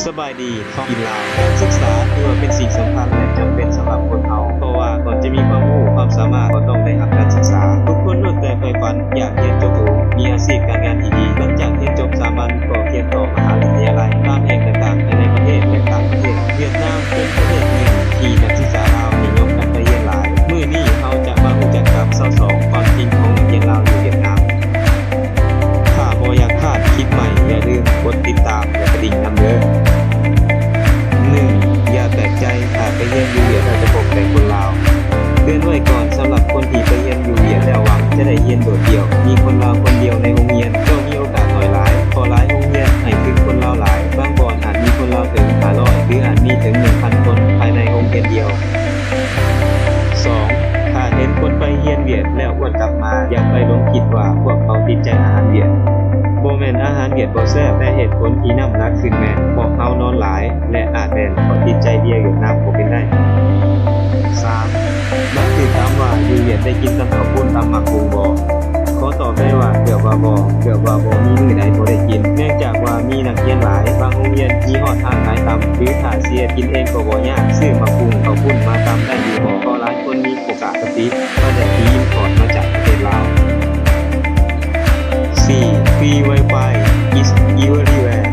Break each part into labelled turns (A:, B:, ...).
A: สบายดีท้องถิ่นลาวการศึกษาถือว่าเป็นสิ่งสำคัญและจำเป็นสำหรับคนเราเพราะว่าก่อนจะมีความรู้ความสามารถก็ต้องได้รับการศึกษาทุกคนล้วนแต่ใฝ่ฝันอยากเรียนจบสูงมีอาชีพการงานที่ดีหลังจากเรียนจบสามัญก็เรียนต่อมหาวิทยาลัยตามแห่งต่างๆภายในประเทศและต่างประเทศเวียดนามเป็นประเทศหนึ่งที่นักศึกษาลาวนิยมกันไปเรียนหลายมื้อนี้เราจะมารู้จักกับ22ความจริงของนักเรียนลาวอยู่เวียดนามถ้าบ่อยากพลาดคลิปใหม่อย่าลืมกดติดตามและกระดิ่งนำเด้อ1. อย่าแปลกใจถ้าไปเรียนอยู่เวียดแล้วจะพบแต่คนลาวเตือนไว้ก่อนสำหรับคนที่ไปเรียนอยู่เวียดแล้วหวังจะได้เรียนโดดเดี่ยวมีคนลาวคนเดียวในโรงเรียนก็มีโอกาสน้อยหลายพอหลายโรงเรียนให้ถึงคนลาวหลายบางบ่อนอาจมีคนลาวถึง500หรืออาจมีถึง 1,000 คนภายในโรงเรียนเดียว 2. ถ้าเห็นคนไปเรียนเวียดแล้วอ้วนกลับมาอย่าไปหลงคิดว่าพวกเขาติดใจอาหารเวียดบ่แม่นอาหารเวียดบ่แซ่บแต่เหตุผลที่น้ำหนักขึ้นแม่นพวกเฮานอนหลายและอาจแม่นเพราะติดใจเบียร์เวียดนามก็เป็นได้ 3. มักสิถามว่าอยู่เวียดได้กินตำข้าวปุ้นตำหมักหุงบ่ขอตอบได้ว่าเกือบว่าบ่มีมื้อใดบ่ได้กินเนื่องจากว่ามีนักเรียนหลายบางโรงเรียนมีฮอดทางขายตำหรือถ้าสิกินเองก็บ่ยากซื้อมาปรุงข้าวปุ้นมาตำได้อยู่บ่ก็หลายคนมีโอกาสกะติก็ได้ที่อิมพอร์ตมาจากประเทศลาว 4. Free Wi-Fi is everywhere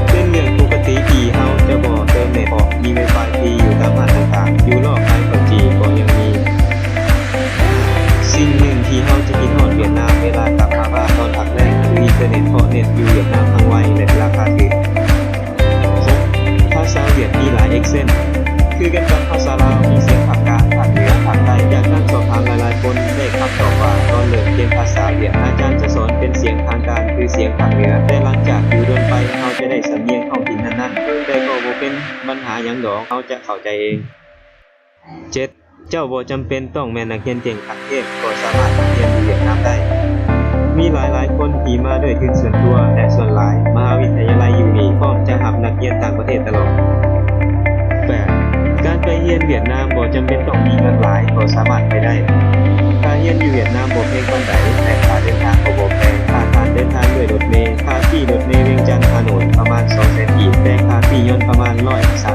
A: เป็นเรื่องปกติที่เฮาจะบ่เติมเน็ตออกมี Wi-Fi ฟรีอยู่ตามห้างต่างๆอยู่รอบขายข้าวจีก็ยังมี 5. สิ่งหนึ่งที่เฮาจะคิดฮอดเวียดนามเวลากลับมาบ้านตอนพักแรกคืออินเทอร์เน็ตเพราะเน็ตอยู่เวียดนามทั้งไวและราคาถูก 6. ภาษาเวียดมีหลายเอกเซนต์คือกันกับภาษาลาวมีเสียงภาคกลางภาคเหนือภาคใต้จากการสอบถามหลายๆคนได้คำตอบว่าตอนเริ่มเรียนภาษาเวียดอาจารย์จะสอนเป็นเสียงทางการคือเสียงภาคเหนือแต่หลังจากอยู่โดนไปเฮาจะได้สำเนียงท้องถิ่นนั้นๆแต่ก็บ่เป็นปัญหาหยังดอกเฮาจะเข้าใจเอง 7. เจ้าบ่จำเป็นต้องแม่นนักเรียนเก่งขั้นเทพก็สามารถเรียนอยู่เวียดนามได้มีหลายๆคนที่มาด้วยทุนส่วนตัวและส่วนหลายมหาวิทยาลัยอยู่นี่พร้อมจะรับนักเรียนต่างประเทศตลอด 8. การไปเรียนเวียดนามบ่จำเป็นต้องมีเงินหลายก็สามารถไปได้ค่าเรียนอยู่เวียดนามบ่แพงปานใดแต่ค่าเดินทางก็บ่แพงค่าการเดินทางด้วยรถเมล์ค่าที่รถเมล์เวียงจันทน์ถนนประมาณ 200,000 กีบแต่ค่าที่ยนต์ประมาณ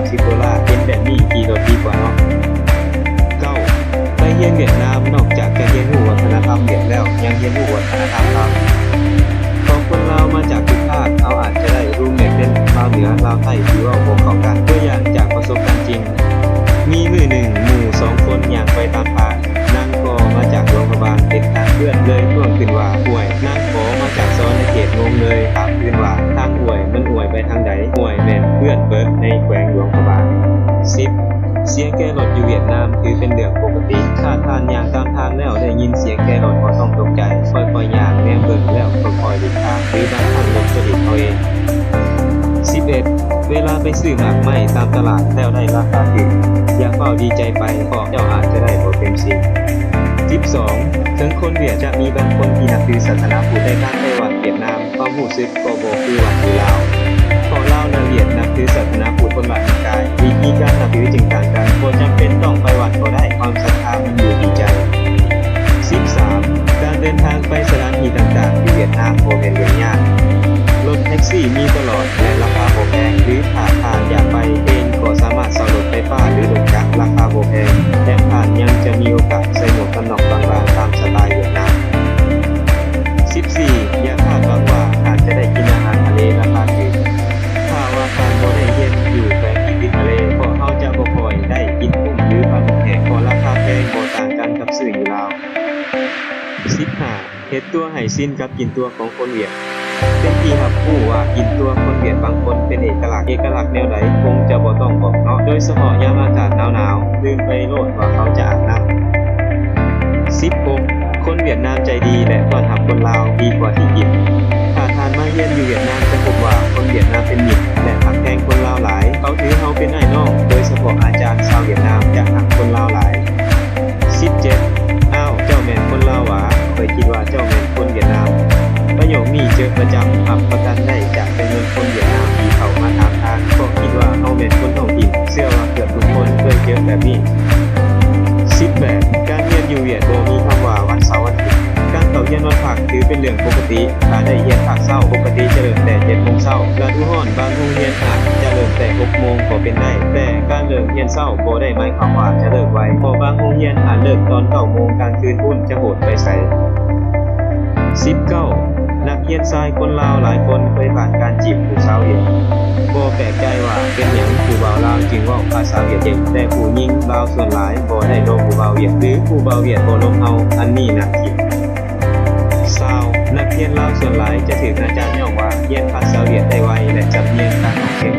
A: $130เป็นแบบนี้ขี่รถดีกว่าเนาะ 9. ไปเรียนเวียดนามนอกจากจะเรียนรู้วัฒนธรรมเวียดแล้วยังเรียนรู้วัฒนธรรมลาวพอคนลาวมาจากทุกภาคเขาอาจจะได้รู้เม็ดเป็นลาวเหนือลาวใต้ที่เว้าบ่เข้ากันตัวอย่างจากประสบการณ์จริงมีมื้อหนึ่งหมู่2คนย่างไปตามป่านางกอมาจากหลวงพระบางเป็นทางเพื่อนเลยท่วงขึ้นว่าห่วยนางขอมาจากซ้อนในเขตงงเลยถามคืนว่าทางห่วยมันห่วยไปทางใดห่วยแม่นเพื่อนเบิดในแขวงหลวงพระบาง 10. เสียงแก่รถอยู่เวียดนามถือเป็นเรื่องปกติถ้าทานย่างตามทางแล้วได้ยินเสียงแก่รถบ่ต้องตกใจค่อยๆย่างแนมเบิ่งแล้วค่อยๆหลีกทางหรือบางครั้งรถจะหลีกเอาเอง 11. เวลาไปซื้อหมากไม้ตามตลาดแล้วได้ราคาถูกอย่าเฝ้าดีใจไปเพราะเจ้าอาจจะได้บ่เต็มสิ่ง 12. ถึงคนเวียดจะมีบางคนที่นับถือศาสนาพุทธในการไปวัดเวียดนามความรู้สึกก็บ่คือวัดอยู่ลาวเพราะลาวและเวียดนับถือศาสนาพุทธคนละนิกายวิธีการนับถือจึงต่างกันบ่จำเป็นต้องไปวัดก็ได้ความศรัทธามันอยู่ที่ใจ 13. การเดินทางไปสถานที่ต่างๆที่เวียดนามบ่แม่นเรื่องยากรถแท็กซี่มีตลอดและราคาบ่แพงหรือถ้าท่านอยากไปเองก็สามารถเช่ารถไฟฟ้าหรือรถจักรราคาบ่แพงและท่านยังจะมีโอกาสใส่หมวกกันน็อกบางๆตามสไตล์เวียดนาม 14. อย่าคาดหวังว่าท่านจะได้กินอาหารทะเลราคาถูกถ้าว่าท่านบ่ได้เรียนอยู่แขวงติดทะเลพวกเขาจะบ่ค่อยได้กินกุ้งหรือปลาหมึกแห้งเพราะราคาแพงบ่ต่างกันกับซื้ออยู่ลาว 15. เฮ็ดตัวให้สิ้นกับกินตัวของคนเวียดเป็นที่รับรู้ว่ากินตัวคนเวียดบางคนเป็นเอกลักษณ์แนวใดคงจะบ่ต้องบอกเนาะโดยเฉพาะยามอากาศหนาวๆลืมไปโลดว่าเขาจะอาบน้ำ 16. คนเวียดนามใจดีและต้อนรับคนลาวดีกว่าที่คิดถ้าท่านมาเยือนอยู่เวียดนามจะพบว่าคนเวียดนามเป็นมิตรและฮักแพงคนลาวหลายเขาถือเฮาเป็นอ้ายน้องโดยเฉพาะอาจารย์ชาวเวียดนามจะฮักคนลาวหลาย 17. อ้าวเจ้าแม่นคนลาวหวาข้อยคิดว่าเจ้าแม่นคนเวียดนามประโยคนี้เจอประจำรับประกันได้จากจำนวนคนเวียดนามที่เข้ามาถามทางก็คิดว่าเฮาแม่นคนท้องถิ่นเชื่อว่าเกือบทุกคนเคยเจอแบบนี้ 18. การเรียนอยู่เวียดบ่มีคำว่าวันเสาร์วันอาทิตย์การเข้าเรียนวันพักถือ เป็นเรื่องปกติถ้าได้เรียนภาคเช้าปกติจะเริ่มแต่7โมงเช้าฤดูร้อนบางโรงเรียนอาจจะเริ่มแต่6โมงก็เป็นได้แต่การเลิกเรียนเช้าบ่ได้หมายความว่าจะเลิกไวเพราะบางโรงเรียนอาจเลิกตอน9โมงกลางคืนพุ่นจะโหดไปไส19นักเรียนชายคนลาวหลายคนเคยผ่านการจีบผู้สาวเวียดบ่แปลกใจว่าเป็นหยังผู้บ่าวลาวจึงเว้าภาษาเวียดเก่งแต่ผู้หญิงลาวส่วนหลายบ่ได้ลงผู้บ่าวเวียดหรือผู้บ่าวเวียดบ่ลงเฮาอันนี้น่าคิดนักเรียนลาวส่วนหลายจะถืออาจารย์ย่องว่าเรียนภาษาเวียดได้ไวและจำเนียนการออกเสียง